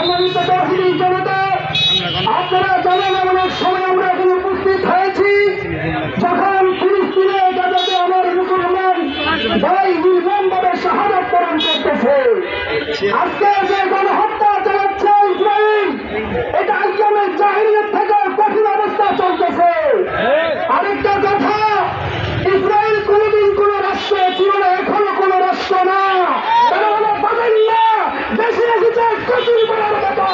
সম্মানিত তৌহিদি জনতা, আপনারা জানেন এমন সময় আমরা এখানে উপস্থিত হয়েছি যখন ফিলিস্তিনে গাজাতে আমার মুসলমান ভাই নির্মমভাবে শাহাদাত বরণ করতেছে। আজকে যে গণহত্যা চালাচ্ছে ইসরায়েল, এটা ইসলামের জাহিলিয়াত থেকে কঠিন অবস্থা চলতেছে। আরেকটা কথা, ইসরায়েল কোনদিন কোন রাষ্ট্র ছিল না, এখনো কোন রাষ্ট্র না। তারা হলো পাবেন না দেশে এসেছে কচুর করার মতো।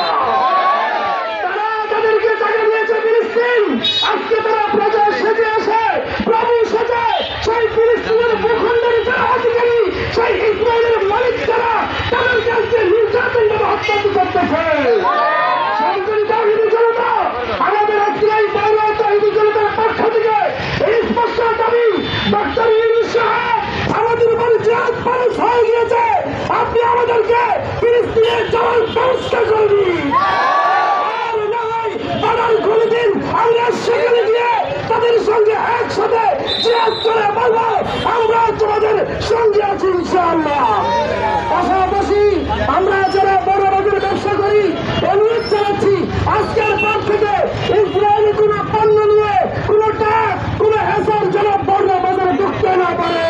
তারা তাদেরকে জায়গা দিয়েছে ফিলিস্তিন, আজকে তারা প্রজা সেজে আসে, প্রভু সেজে সেই ফিলিস্তিনের ভূখণ্ডের যারা অধিকারী, সেই ইসরায়েলের মালিক যারা, তাদেরকে আজকে নির্যাতন করে হত্যা করতেছে। আমাদের আজকে এই বাইরে তৌহিদি জনতার পক্ষ থেকে এই স্পষ্ট দাবি, ডক্টর ইউনূস সাহেব, আমাদের উপর জিহাদ ফরজ হয়ে গিয়েছে, আপনি আমাদেরকে ফিলিস্তিনে যাওয়ার ব্যবস্থা করবেন। আর নয় বাধার খুলে দিন, আমরা সেখানে গিয়ে তাদের সঙ্গে একসাথে জিহাদ করে বলবো আমরা তোমাদের সঙ্গে আছি ইনশাআল্লাহ। পাশাপাশি আমরা যারা বড় বাজারে ব্যবসা করি অনুরোধ জানাচ্ছি, আজকের পর থেকে ইসরায়েলি কোন পণ্য নিয়ে কোন টাকা কোন হেসার যেন বড় বাজারে ঢুকতে না পারে,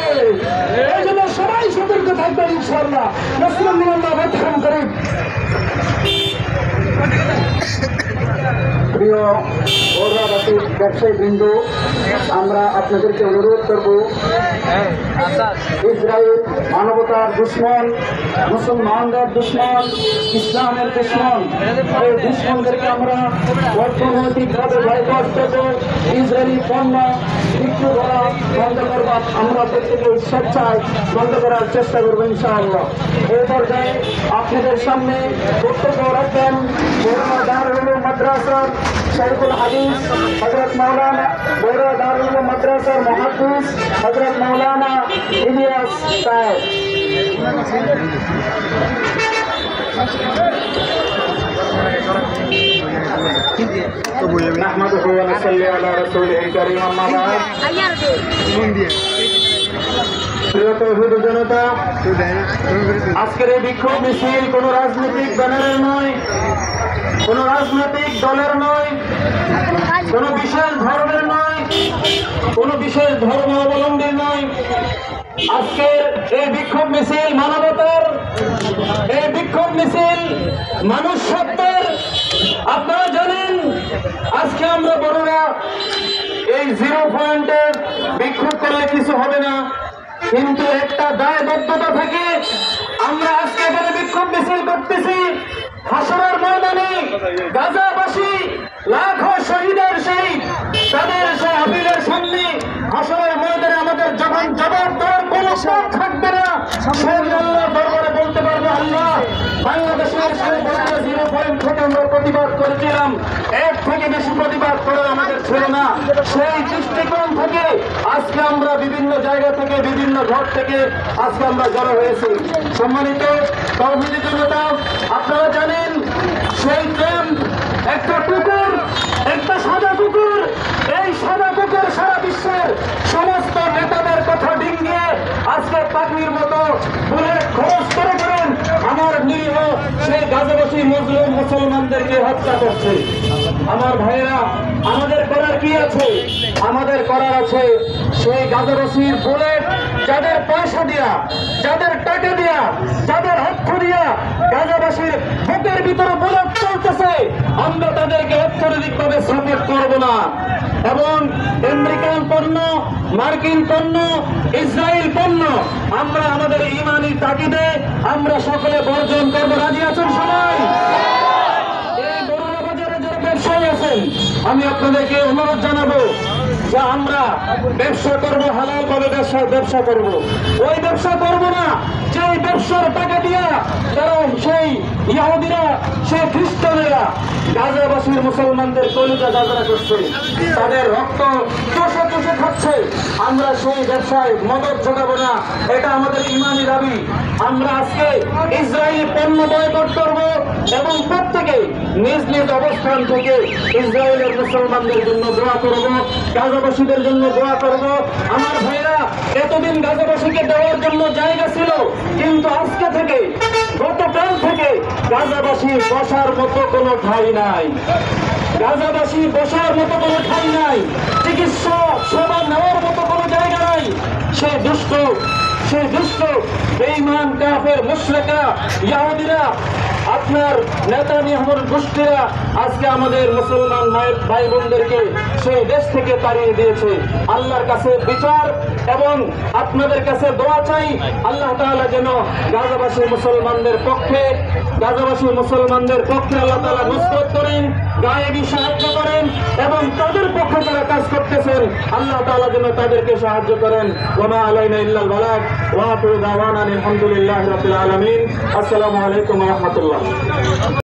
এই জন্য সবাই সতর্ক থাকবেন ইনশাআল্লাহ। নাসরুল্লাহ মিনাল্লাহ ওয়া করিম। প্রিয় বড়বাসী ব্যবসায়ী বৃন্দ, আমরা আপনাদেরকে অনুরোধ করব, ইসরায়েল মানবতার দুশ্মন, মুসলমানদের দুশ্মন, ইসলামের দুশ্মন। এই দুশ্মনদেরকে আমরা অর্থনৈতিকভাবে বাইকট করব, ইসরায়েলি পণ্য বিক্রি করা বন্ধ করব, আমরা প্রত্যেকে স্বেচ্ছায় বন্ধ করার চেষ্টা করবো ইনশাআল্লাহ। এই পর্যায়ে আপনাদের সামনে বক্তব্য রাখবেন বড়ুয়া দারুল উলুম মাদ্রাসার শরীফুল হাদিস হযরত মাওলানা, বড়ুয়া দারুল উলুম মাদ্রাসার মুহাদ্দিস হযরত মাওলানা ইলিয়াস সাহেব। নাহমাদুহু ওয়া নুসাল্লি আলা রাসূলিল কারীম, আম্মা বা'দ। প্রিয় তৌহিদি জনতা, আজকের এই বিক্ষোভ মিছিল কোন রাজনৈতিক ব্যানারের নয়, কোন রাজনৈতিক দলের নয়, কোন বিশেষ ধর্মের নয়, কোন বিশেষ ধর্ম অবলম্বী নয়। আজকের এই বিক্ষোভ মিছিল মানবতার, এই বিক্ষোভ মিছিল মানুষ সত্তার। আপনারা জানেন আজকে আমরা বড়রা এই 0 পয়েন্টে বিক্ষোভ করলে কিছু হবে না, কিন্তু একটা দায়বদ্ধতা থেকে আমরা আজকে এখানে বিক্ষোভ মিছিল করতেছি। হাসরের ময়দানে গাজাবাসী লাখো শহীদের সেই তাদের সেই আপিলের সামনে হাসরের ময়দানে আমাদের যখন জবাব দেওয়ার কোনো পথ থাকবে না, সেই আল্লাহর দরবারে বলতে পারবো, আল্লাহ বাংলাদেশের সেই 0 পয়েন্ট থেকে আমরা প্রতিবাদ করেছিলাম, এর থেকে বেশি প্রতিবাদ করার আমাদের ছিল না। সেই দৃষ্টিকোণ থেকে আজকে আমরা বিভিন্ন জায়গা থেকে বিভিন্ন ঘর থেকে আজকে আমরা জড়ো হয়েছি। সম্মানিত তৌহিদি জনতা, আপনারা জানেন সেই ক্যাম্প একটা কুকুর, একটা সাদা কুকুর, এই সাদা কুকুর সারা বিশ্বের সমস্ত নেতাদের কথা ডিঙ্গিয়ে আজকে পাখির মতো বুলেট খরচ করে করেন আমার নিরীহ সেই গাজাবাসী মুসলিম মুসলমানদেরকে হত্যা করছে। আমার ভাইয়েরা, আমাদের করার কি আছে? আমাদের করার আছে সেই গাজাবাসীর বুলেট যাদের পয়সা দিয়া, যাদের টাকা দিয়া, যাদের অর্থ দিয়া গাজাবাসীর বুকের ভিতরে বুলেট চলতেছে, আমরা তাদেরকে অর্থনৈতিকভাবে সাপোর্ট করব না। এবং আমেরিকান পণ্য, মার্কিন পণ্য, ইসরায়েল পণ্য আমরা আমাদের ইমানি তাগিদে আমরা সকলে বর্জন করবো। রাজি আছেন সবাই? এই বড়ুয়া বাজারে যারা ব্যবসায়ী আছেন, আমি আপনাদেরকে অনুরোধ জানাবো যে আমরা ব্যবসা করবো, হালাল ভাবে ব্যবসা করবো। ওই ব্যবসা করবো না যে ব্যবসার টাকা দিয়া তারা সেই ইহুদিরা, সেই খ্রিস্টানেরা গাজাবাসীর মুসলমানদের কলিজা গাজরা করছে, তাদের রক্ত চষে চষে খাচ্ছে। আমরা সেই ব্যবসায় মদত যোগাবো না, এটা আমাদের ইমানি দাবি। আমরা আজকে ইসরায়েলি পণ্য বয়কট করবো এবং প্রত্যেকে নিজ নিজ অবস্থান থেকে ইসরায়েলের মুসলমানদের জন্য দোয়া করবো, গাজাবাসীদের জন্য দোয়া করবো। আমার ভাইরা, এতদিন গাজাবাসীকে দেওয়ার জন্য জায়গা ছিল, কিন্তু আজকে থেকে গতকাল থেকে থেকে গাজাবাসী বসার মতো কোনো ঠাঁই নাই, গাজাবাসী বসার মতো কোনো ঠাঁই নাই, চিকিৎসা সেবা নেওয়ার মতো কোনো জায়গা নাই। সেই দুষ্ট বেঈমান কাফের মুশরিকরা ইহুদিরা আপনার নেতানিয়াহুর গোষ্ঠীরা আজকে আমাদের মুসলমান ভাই বোনদেরকে সেই দেশ থেকে তাড়িয়ে দিয়েছে। আল্লাহর কাছে বিচার এবং আপনাদের কাছে দোয়া চাই, আল্লাহ তাআলা যেন গাজাবাসী মুসলমানদের পক্ষে আল্লাহ তাআলা নুসরত করেন, গায়েবী সাহায্য করেন এবং তাদের পক্ষে যারা কাজ করতেছেন আল্লাহ তাআলা যেন তাদেরকে সাহায্য করেন। ওয়া মা আলাইনা ইল্লাল বালাগ ওয়া আখিরু দাওয়ানা আলহামদুলিল্লাহি রাব্বিল আলামিন। আসসালামু আলাইকুম ওয়া রাহমাতুল্লাহ।